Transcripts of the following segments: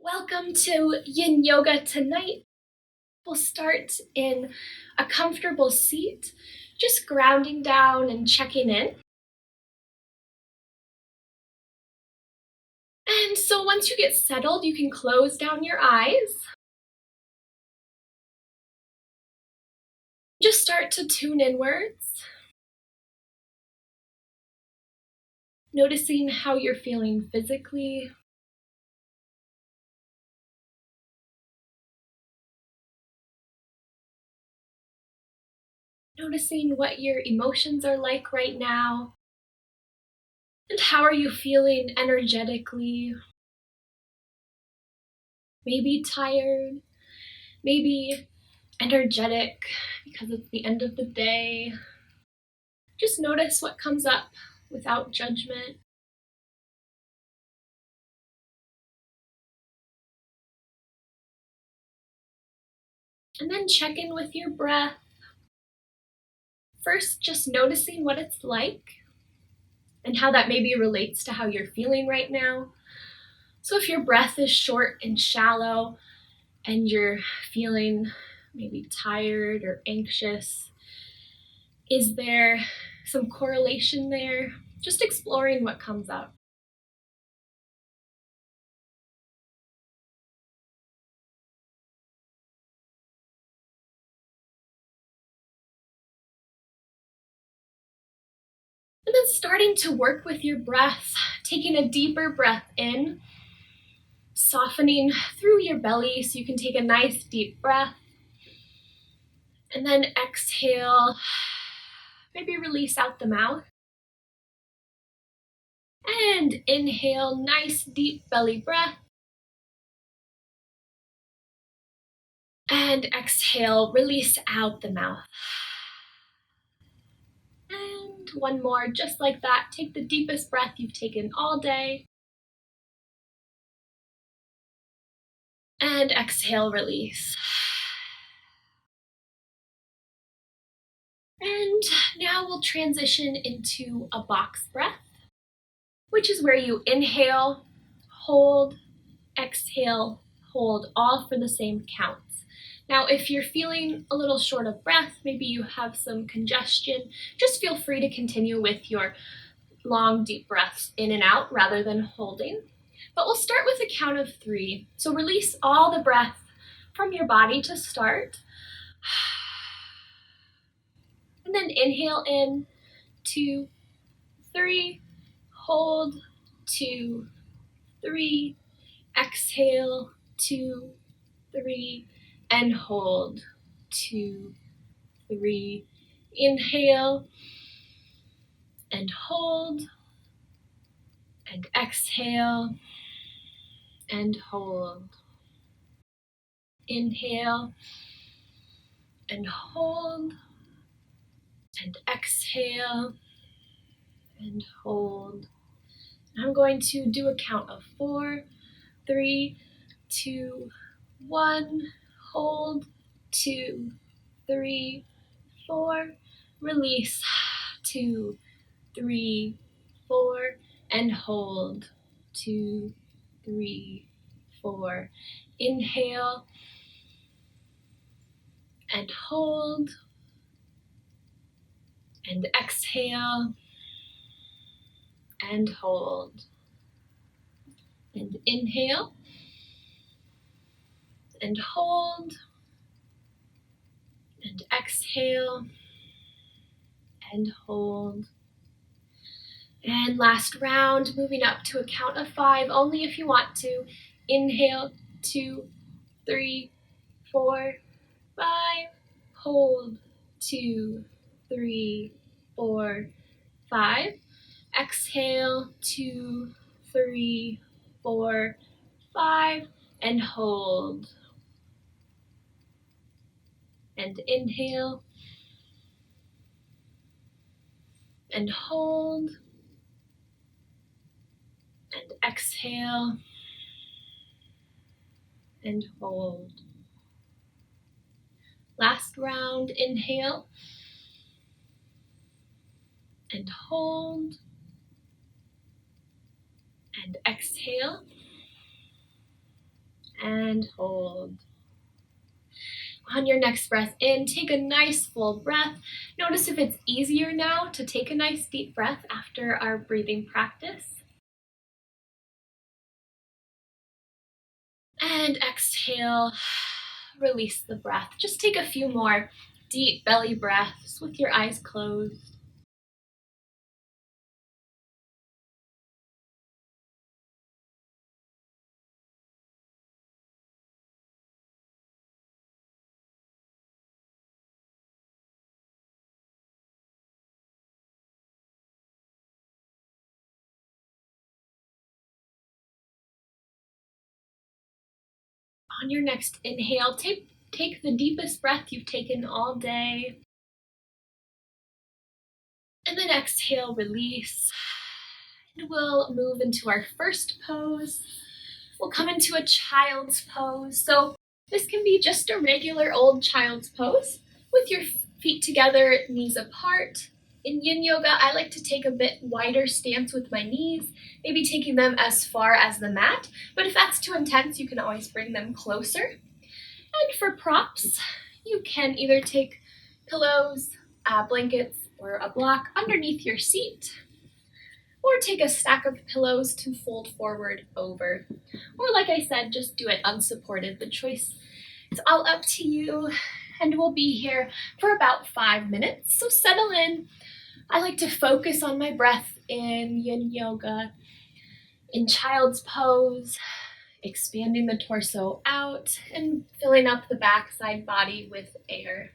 Welcome to Yin Yoga. Tonight we'll start in a comfortable seat, just grounding down and checking in. And so once you get settled, you can close down your eyes. Just start to tune inwards, noticing how you're feeling physically. Noticing what your emotions are like right now. And how are you feeling energetically? Maybe tired, maybe energetic because it's the end of the day. Just notice what comes up without judgment. And then check in with your breath. First, just noticing what it's like and how that maybe relates to how you're feeling right now. So if your breath is short and shallow and you're feeling maybe tired or anxious, is there some correlation there? Just exploring what comes up. And then starting to work with your breath, taking a deeper breath in, softening through your belly so you can take a nice deep breath. And then exhale, maybe release out the mouth. And inhale, nice deep belly breath. And exhale, release out the mouth. And one more, just like that. Take the deepest breath you've taken all day. And exhale, release. And now we'll transition into a box breath, which is where you inhale, hold, exhale, hold, all for the same counts. Now, if you're feeling a little short of breath, maybe you have some congestion, just feel free to continue with your long, deep breaths in and out rather than holding. But we'll start with a count of 3. So release all the breath from your body to start. And then inhale in, 2, 3, hold, 2, 3, exhale, 2, 3, and hold, 2, 3, inhale, and hold, and exhale, and hold. Inhale, and hold, and exhale, and hold. I'm going to do a count of 4, 3, 2, 1, hold, 2, 3, 4, release, 2, 3, 4, and hold, 2, 3, 4. Inhale and hold and exhale and hold. And inhale and hold and exhale and hold. And last round, moving up to a count of 5, only if you want to. Inhale, 2, 3, 4, 5. Hold, 2, 3, 4, 5. Exhale, 2, 3, 4, 5. And hold. And inhale. And hold. And exhale. And hold. Last round, inhale. And hold. And exhale. and hold. On your next breath in, take a nice full breath. Notice if it's easier now to take a nice deep breath after our breathing practice. And exhale, release the breath. Just take a few more deep belly breaths with your eyes closed. On your next inhale, take the deepest breath you've taken all day. And then exhale, release. And we'll move into our first pose. We'll come into a child's pose. So this can be just a regular old child's pose with your feet together, knees apart. In Yin Yoga, I like to take a bit wider stance with my knees, maybe taking them as far as the mat. But if that's too intense, you can always bring them closer. And for props, you can either take pillows, blankets, or a block underneath your seat, or take a stack of pillows to fold forward over. Or like I said, just do it unsupported. The choice is all up to you. And we'll be here for about 5 minutes. So settle in. I like to focus on my breath in Yin Yoga, in child's pose, expanding the torso out and filling up the backside body with air.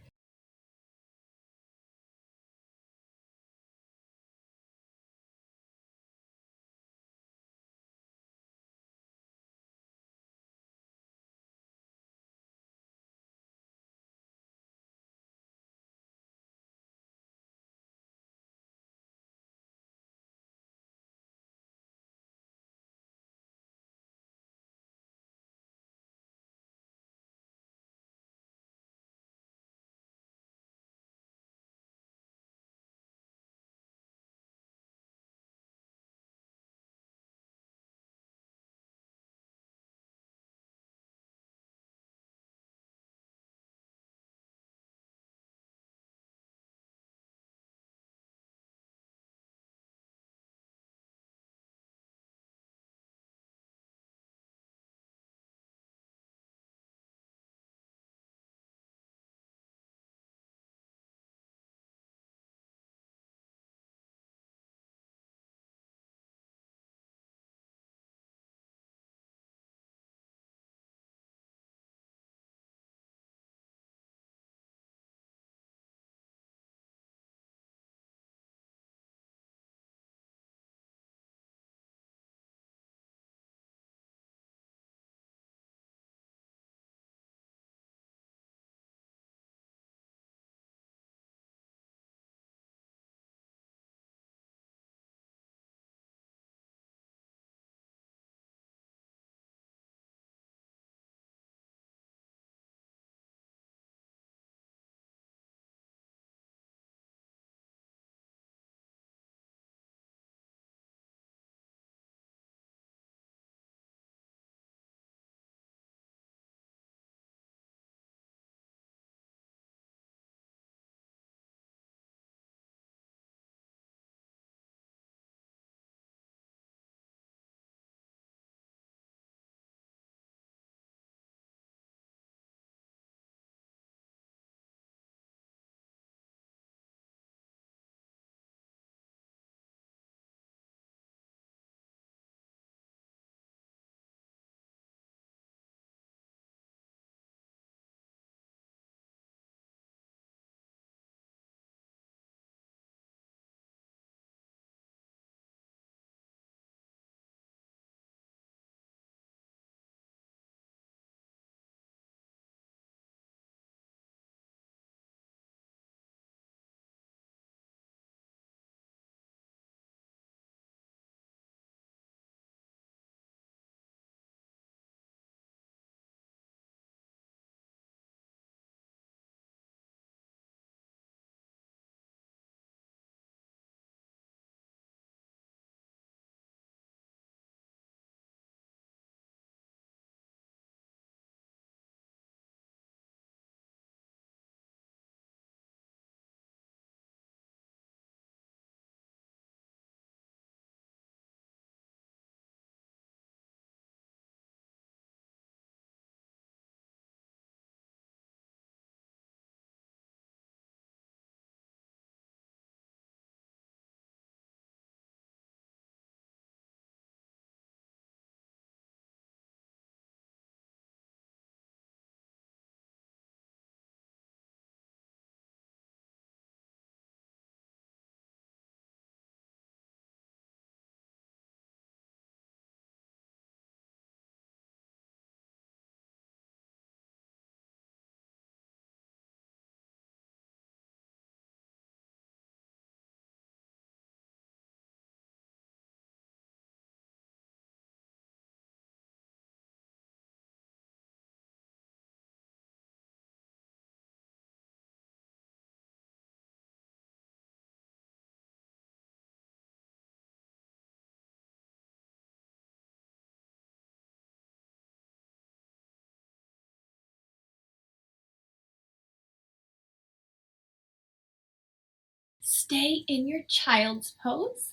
Stay in your child's pose,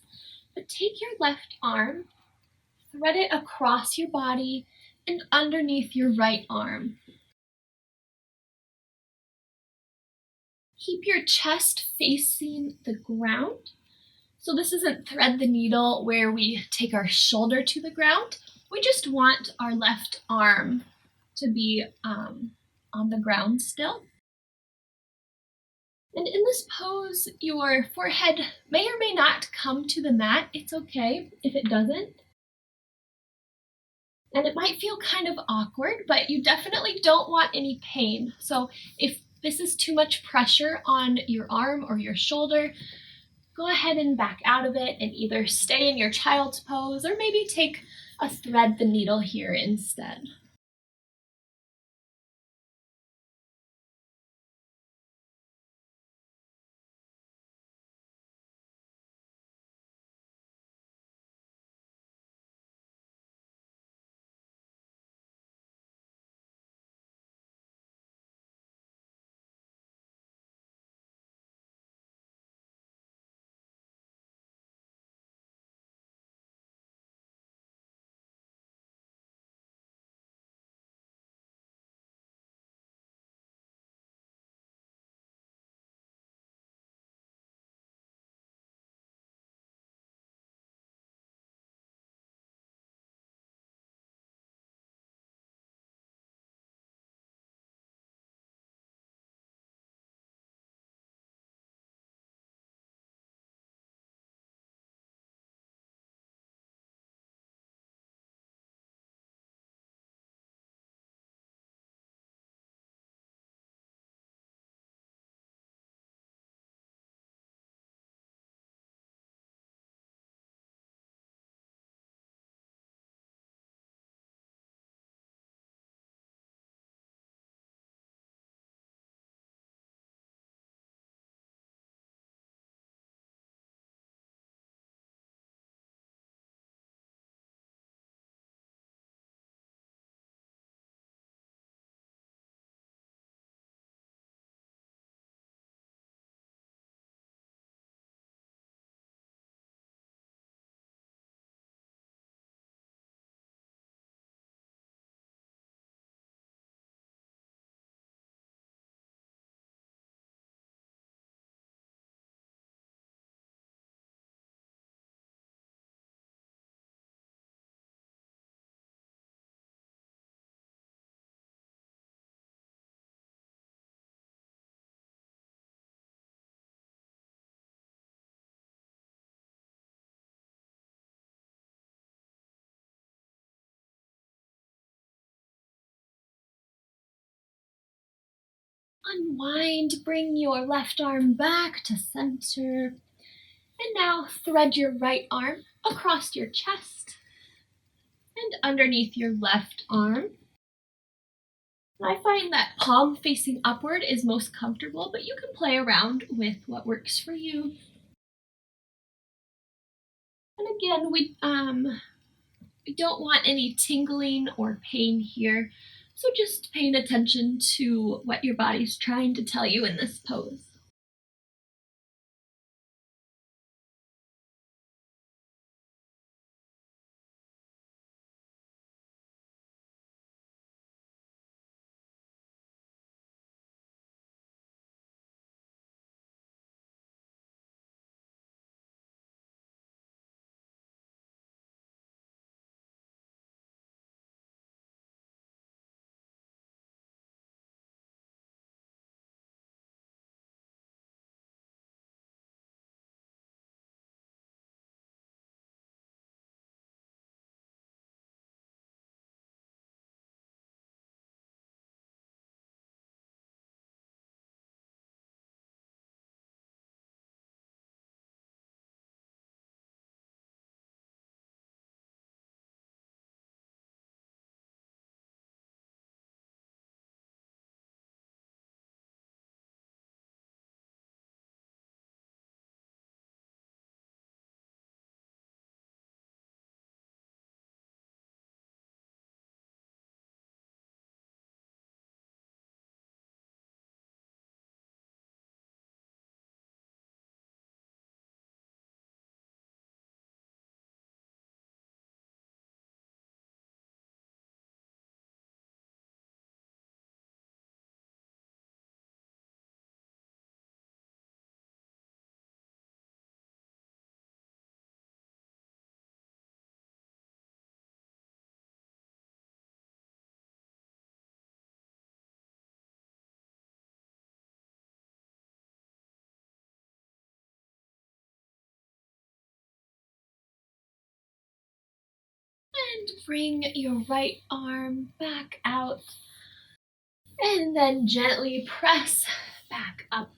but take your left arm, thread it across your body and underneath your right arm. Keep your chest facing the ground. So this isn't thread the needle where we take our shoulder to the ground. We just want our left arm to be on the ground still. And in this pose, your forehead may or may not come to the mat. It's okay if it doesn't. And it might feel kind of awkward, but you definitely don't want any pain. So if this is too much pressure on your arm or your shoulder, go ahead and back out of it and either stay in your child's pose or maybe take a thread the needle here instead. Unwind, bring your left arm back to center, and now thread your right arm across your chest and underneath your left arm. I find that palm facing upward is most comfortable, but you can play around with what works for you. And again, we don't want any tingling or pain here, so just paying attention to what your body's trying to tell you in this pose. And bring your right arm back out. And then gently press back up.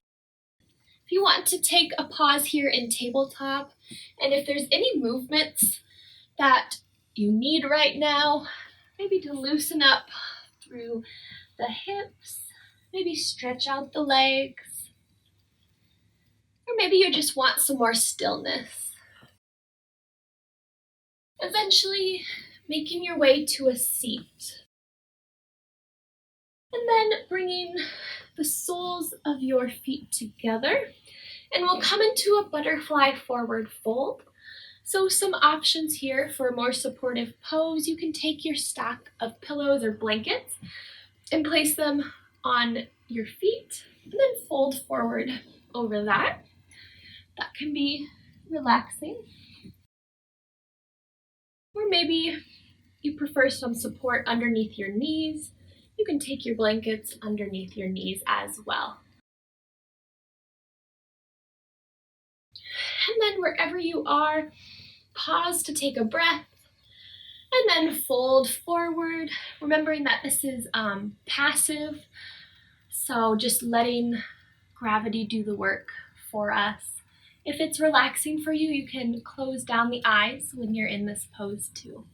If you want to take a pause here in tabletop, and if there's any movements that you need right now, maybe to loosen up through the hips, maybe stretch out the legs, or maybe you just want some more stillness. Eventually, making your way to a seat. And then bringing the soles of your feet together, and we'll come into a butterfly forward fold. So some options here for a more supportive pose. You can take your stack of pillows or blankets and place them on your feet and then fold forward over that. That can be relaxing. Or maybe you prefer some support underneath your knees. You can take your blankets underneath your knees as well. And then wherever you are, pause to take a breath and then fold forward, remembering that this is passive, so just letting gravity do the work for us. If it's relaxing for you, you can close down the eyes when you're in this pose too.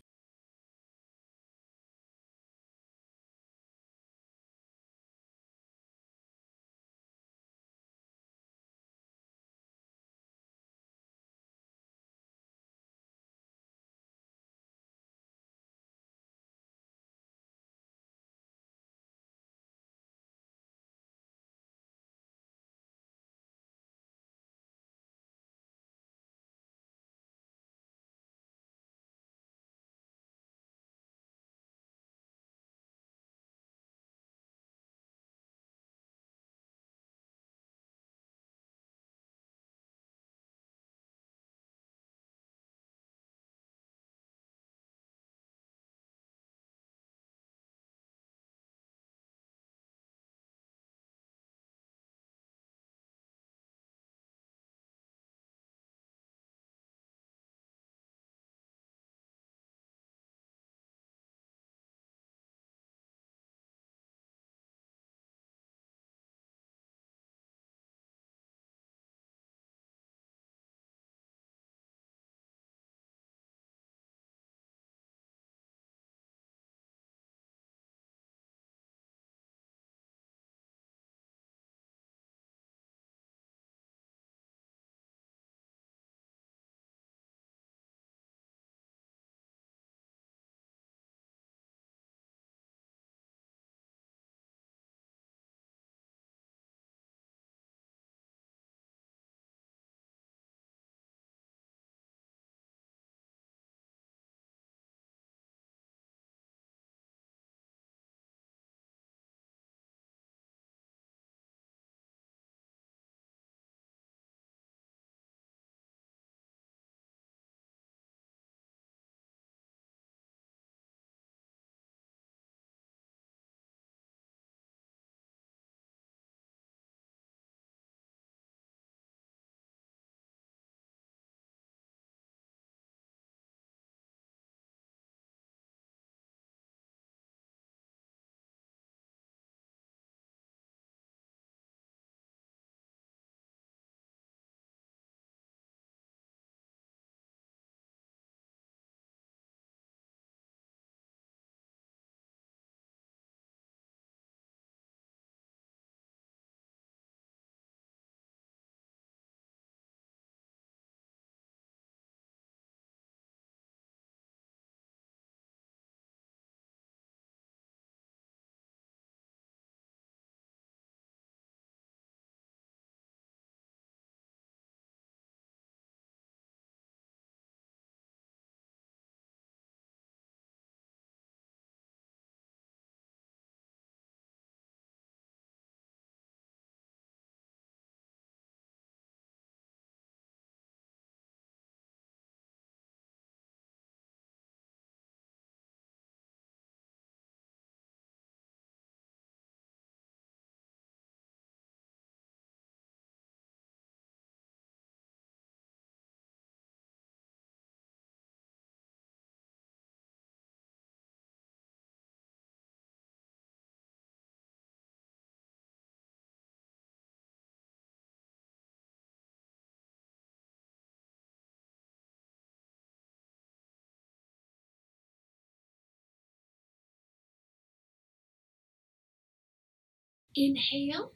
Inhale.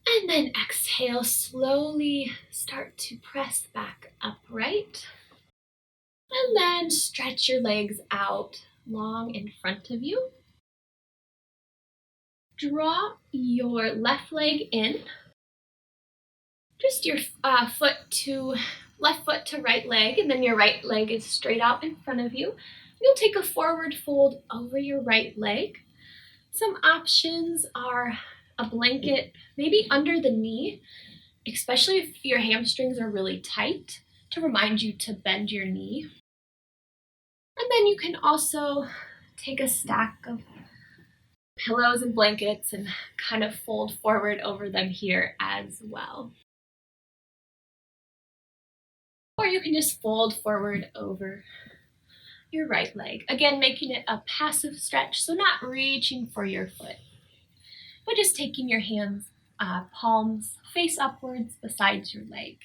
And then exhale, slowly start to press back upright. And then stretch your legs out long in front of you. Draw your left leg in. Just your left foot to right leg, and then your right leg is straight out in front of you. You'll take a forward fold over your right leg. Some options are a blanket, maybe under the knee, especially if your hamstrings are really tight, to remind you to bend your knee. And then you can also take a stack of pillows and blankets and kind of fold forward over them here as well. Or you can just fold forward over your right leg. Again, making it a passive stretch, so not reaching for your foot, but just taking your hands, palms face upwards beside your leg.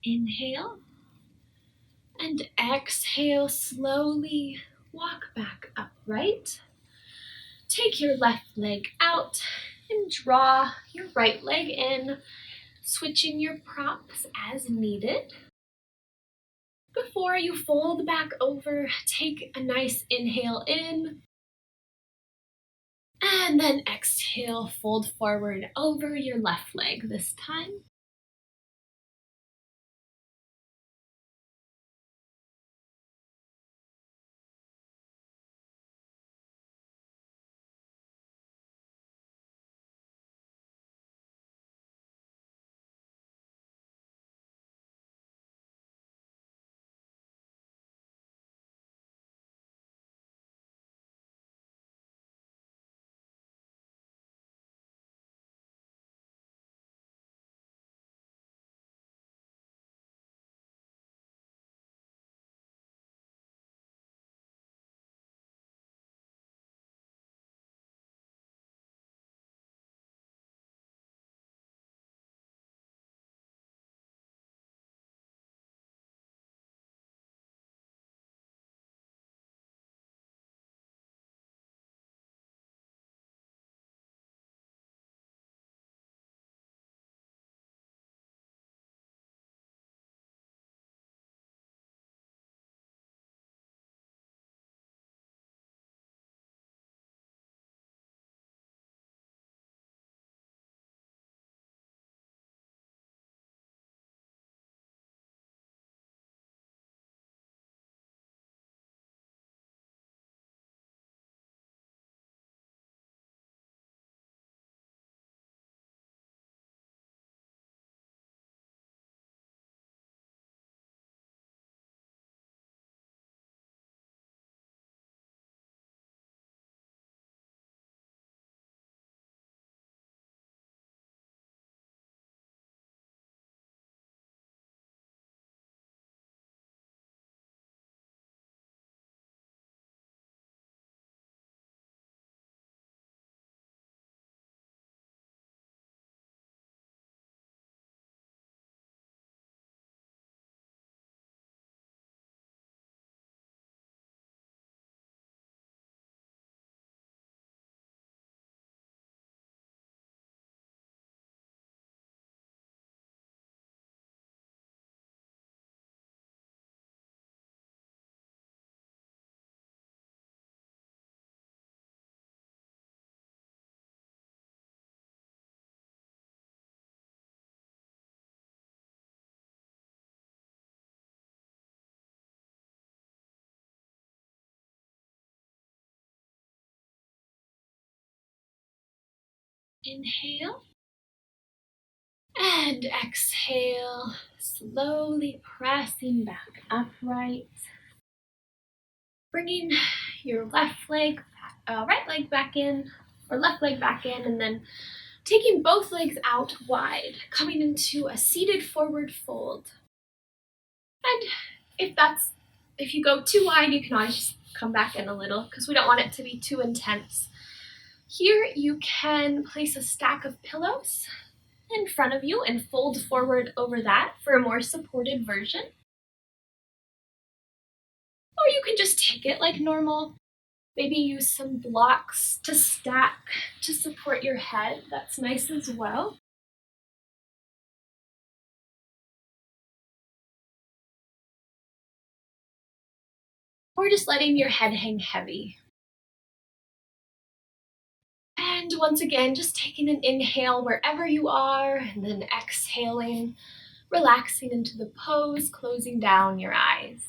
Inhale and exhale, slowly walk back upright. Take your left leg out and draw your right leg in, switching your props as needed. Before you fold back over, take a nice inhale in, and then exhale, fold forward over your left leg this time. Inhale and exhale, slowly pressing back upright. Bringing your right leg back in, or left leg back in, and then taking both legs out wide, coming into a seated forward fold. And if you go too wide, you can always just come back in a little because we don't want it to be too intense. Here you can place a stack of pillows in front of you and fold forward over that for a more supported version. Or you can just take it like normal. Maybe use some blocks to stack to support your head. That's nice as well. Or just letting your head hang heavy. And once again, just taking an inhale wherever you are, and then exhaling, relaxing into the pose, closing down your eyes.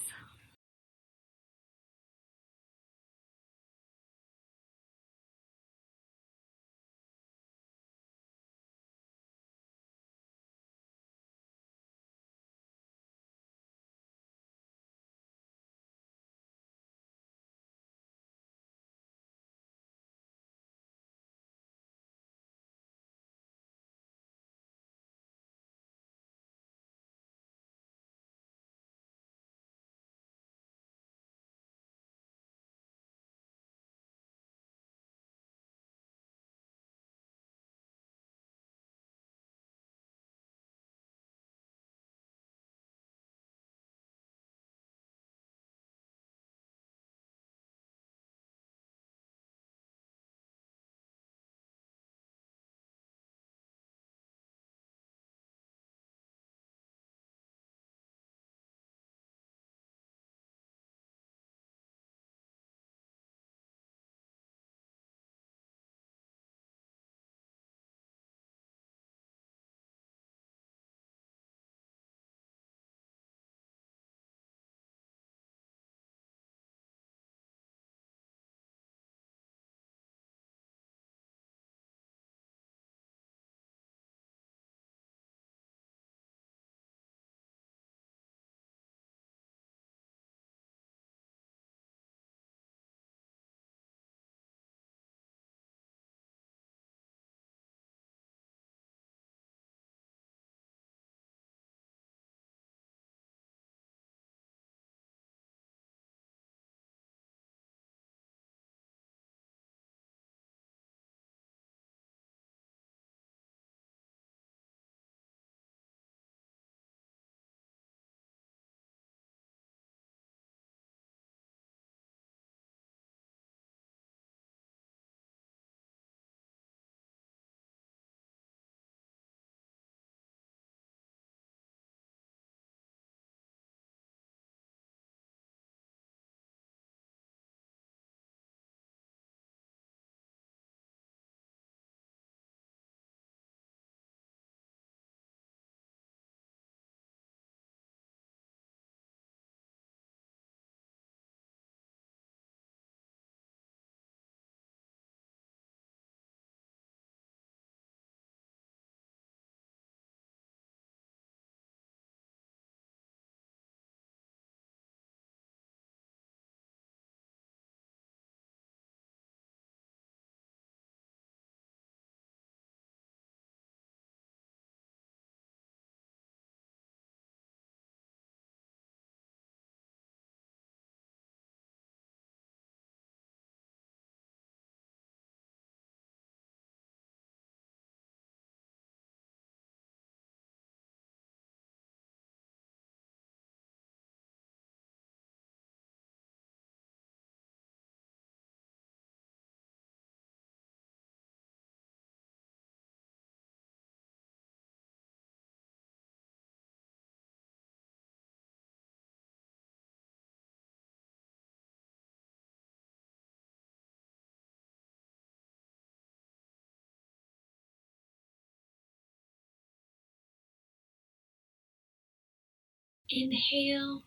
Inhale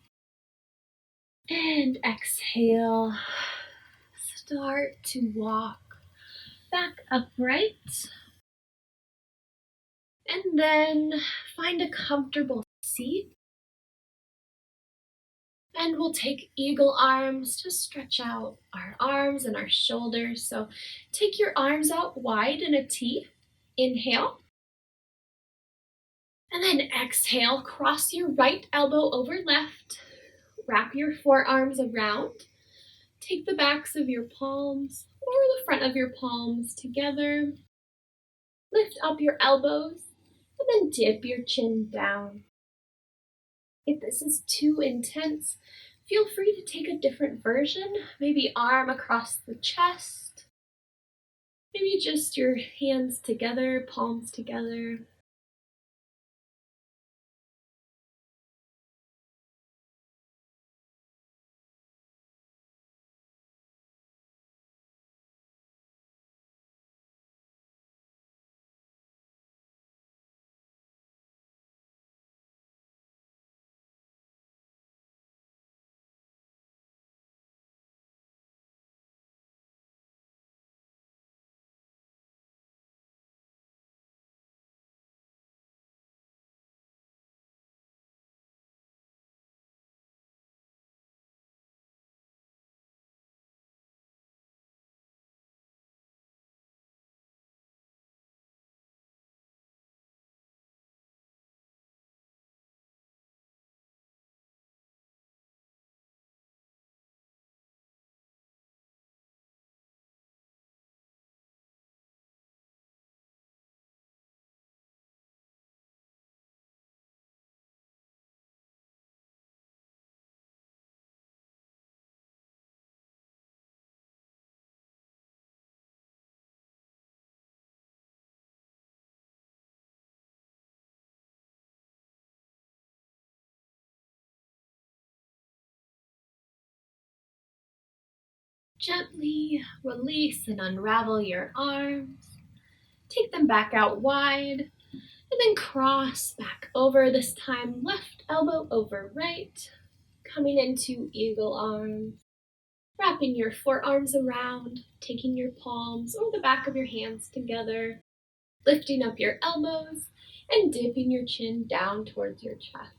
and exhale. Start to walk back upright. And then find a comfortable seat. And we'll take eagle arms to stretch out our arms and our shoulders. So take your arms out wide in a T. Inhale. And then exhale, cross your right elbow over left. Wrap your forearms around. Take the backs of your palms or the front of your palms together. Lift up your elbows and then dip your chin down. If this is too intense, feel free to take a different version. Maybe arm across the chest. Maybe just your hands together, palms together. Gently release and unravel your arms. Take them back out wide and then cross back over, this time left elbow over right, coming into eagle arms. Wrapping your forearms around, taking your palms or the back of your hands together, lifting up your elbows and dipping your chin down towards your chest.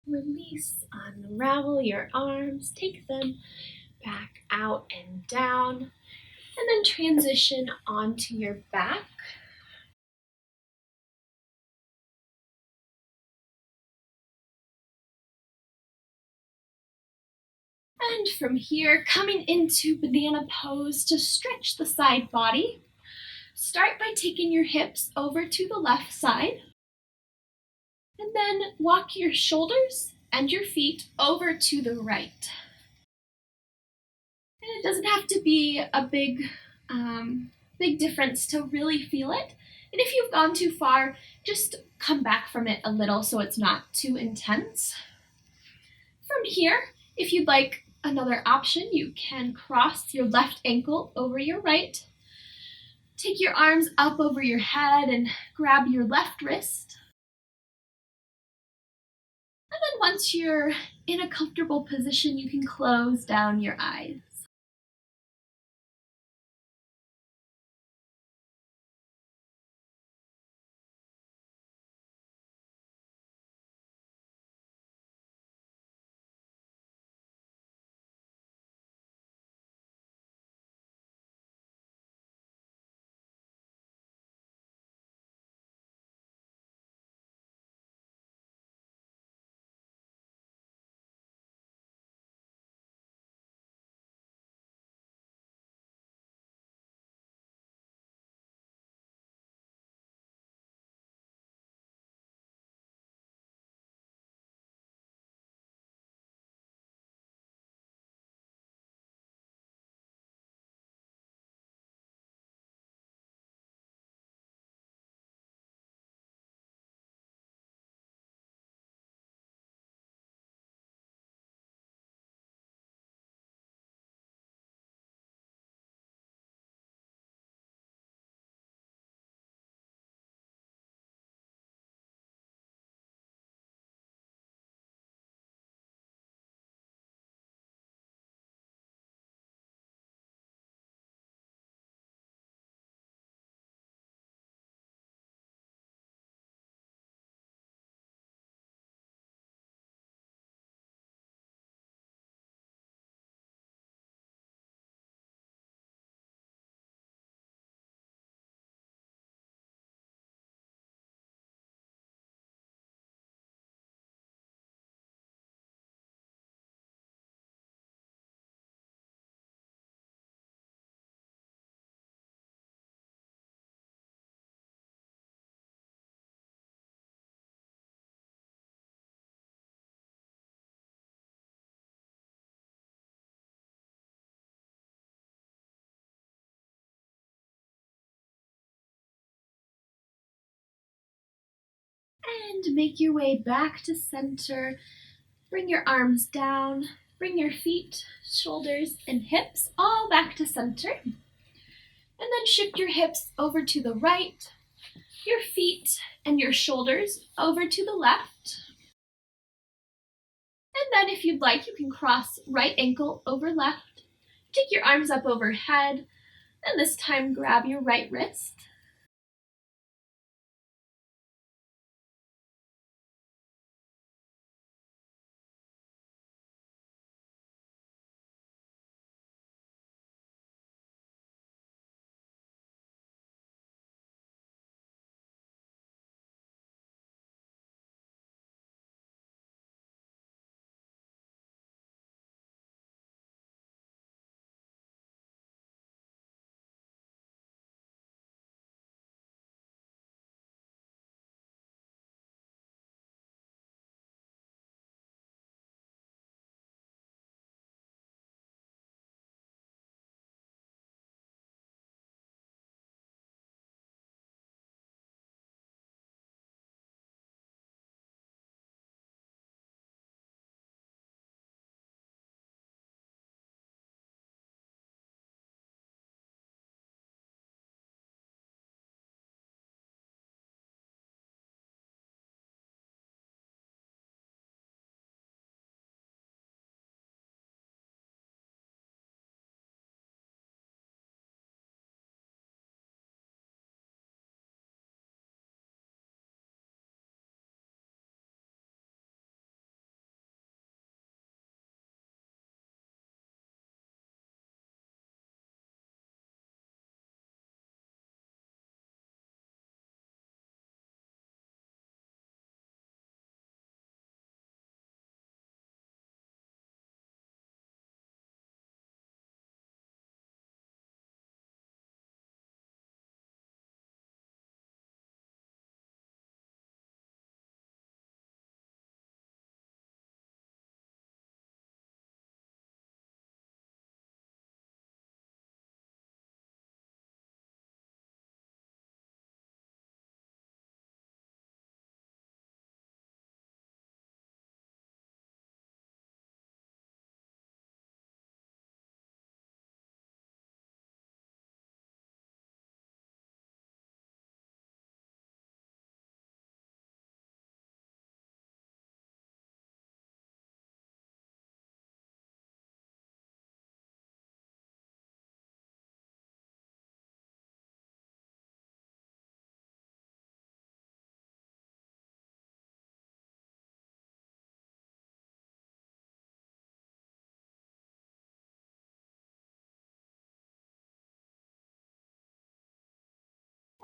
Release, unravel your arms, take them back out and down, and then transition onto your back. And from here, coming into banana pose to stretch the side body. Start by taking your hips over to the left side, and then walk your shoulders and your feet over to the right. And it doesn't have to be a big difference to really feel it. And if you've gone too far, just come back from it a little so it's not too intense. From here, if you'd like another option, you can cross your left ankle over your right. Take your arms up over your head and grab your left wrist. And then once you're in a comfortable position, you can close down your eyes. And make your way back to center. Bring your arms down. Bring your feet, shoulders, and hips all back to center. And then shift your hips over to the right, your feet and your shoulders over to the left. And then if you'd like, you can cross right ankle over left. Take your arms up overhead, and this time grab your right wrist.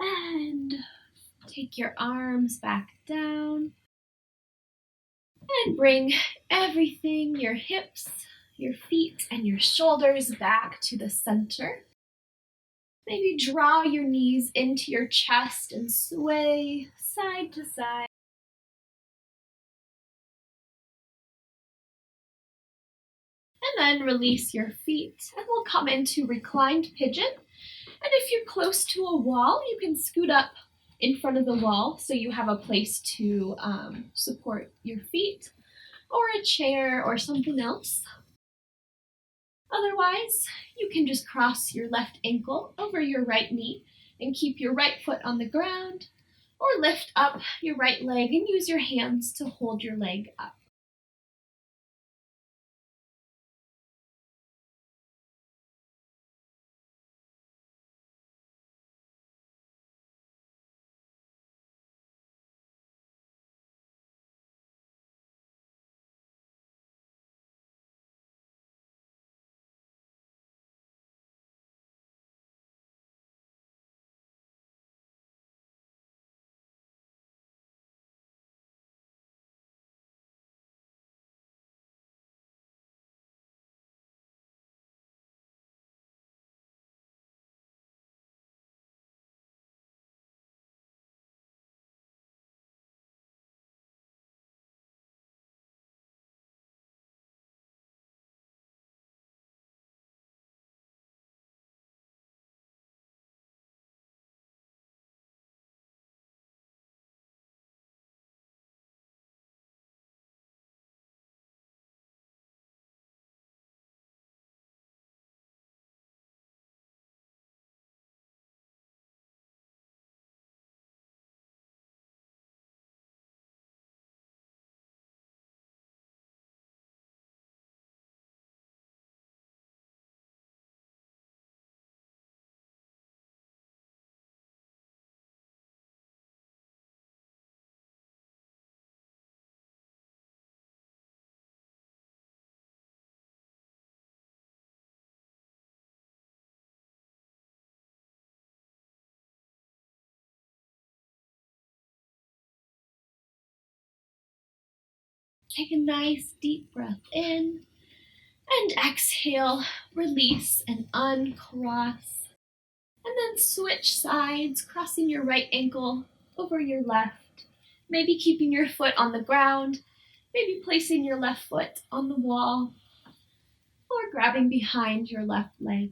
And take your arms back down. And bring everything, your hips, your feet, and your shoulders back to the center. Maybe draw your knees into your chest and sway side to side. And then release your feet, and we'll come into reclined pigeon. And if you're close to a wall, you can scoot up in front of the wall so you have a place to support your feet, or a chair or something else. Otherwise, you can just cross your left ankle over your right knee and keep your right foot on the ground, or lift up your right leg and use your hands to hold your leg up. Take a nice deep breath in and exhale, release and uncross. And then switch sides, crossing your right ankle over your left. Maybe keeping your foot on the ground, maybe placing your left foot on the wall, or grabbing behind your left leg.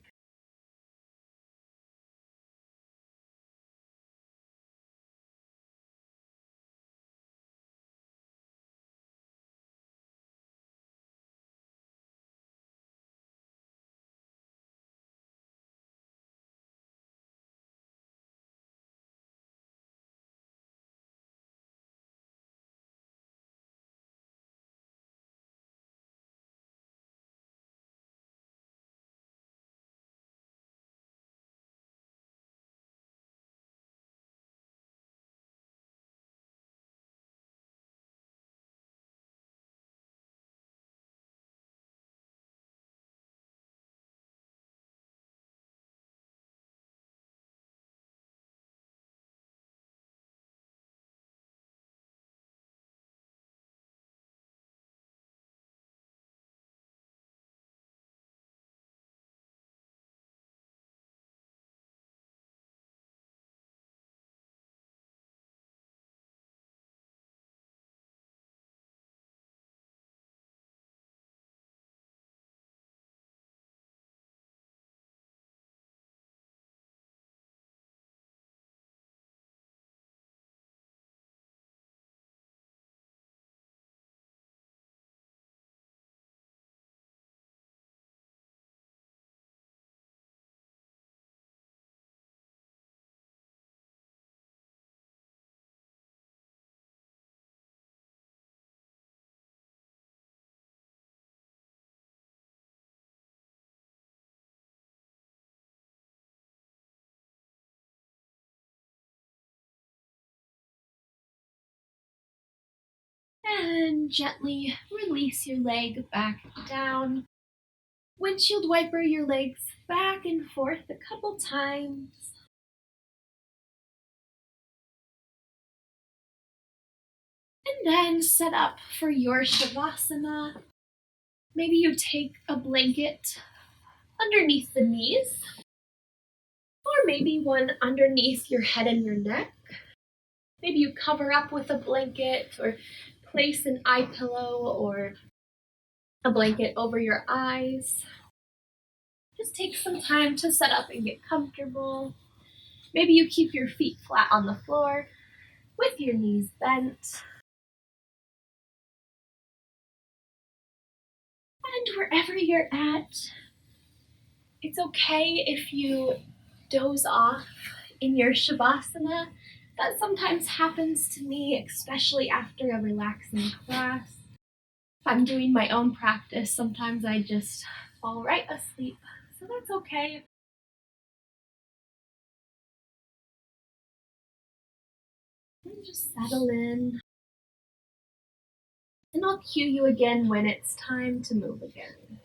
And gently release your leg back down. Windshield wiper your legs back and forth a couple times. And then set up for your Shavasana. Maybe you take a blanket underneath the knees, or maybe one underneath your head and your neck. Maybe you cover up with a blanket or place an eye pillow or a blanket over your eyes. Just take some time to set up and get comfortable. Maybe you keep your feet flat on the floor with your knees bent. And wherever you're at, it's okay if you doze off in your Shavasana. That sometimes happens to me, especially after a relaxing class. If I'm doing my own practice, sometimes I just fall right asleep. So that's okay. And just settle in. And I'll cue you again when it's time to move again.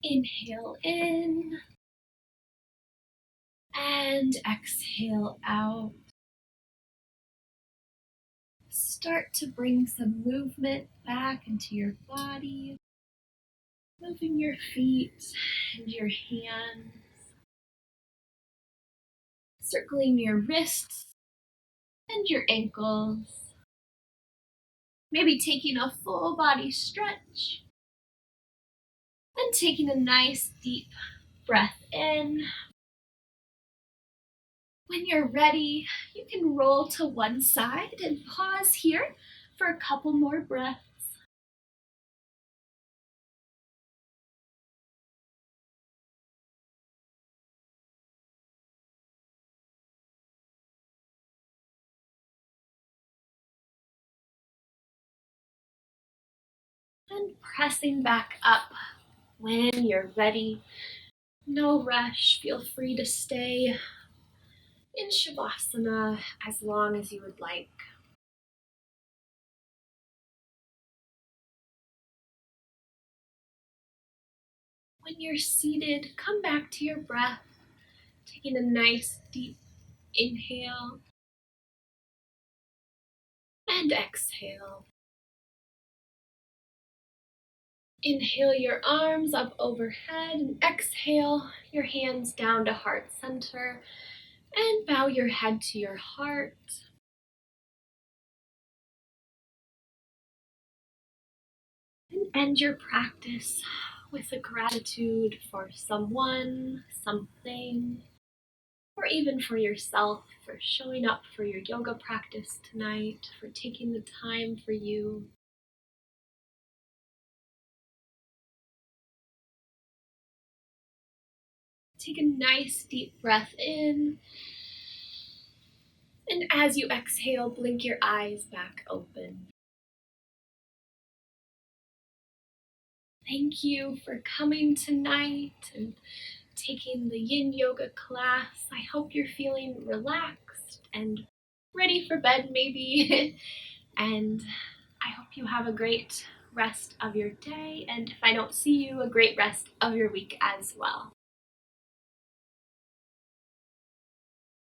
Inhale in and exhale out. Start to bring some movement back into your body, moving your feet and your hands, circling your wrists and your ankles. Maybe taking a full body stretch. Then taking a nice deep breath in. When you're ready, you can roll to one side and pause here for a couple more breaths. And pressing back up when you're ready. No rush. Feel free to stay in Shavasana as long as you would like. When you're seated, come back to your breath, taking a nice deep inhale and exhale. Inhale your arms up overhead and exhale your hands down to heart center and bow your head to your heart. And end your practice with a gratitude for someone, something, or even for yourself for showing up for your yoga practice tonight, for taking the time for you. Take a nice deep breath in. And as you exhale, blink your eyes back open. Thank you for coming tonight and taking the Yin Yoga class. I hope you're feeling relaxed and ready for bed maybe. And I hope you have a great rest of your day. And if I don't see you, a great rest of your week as well.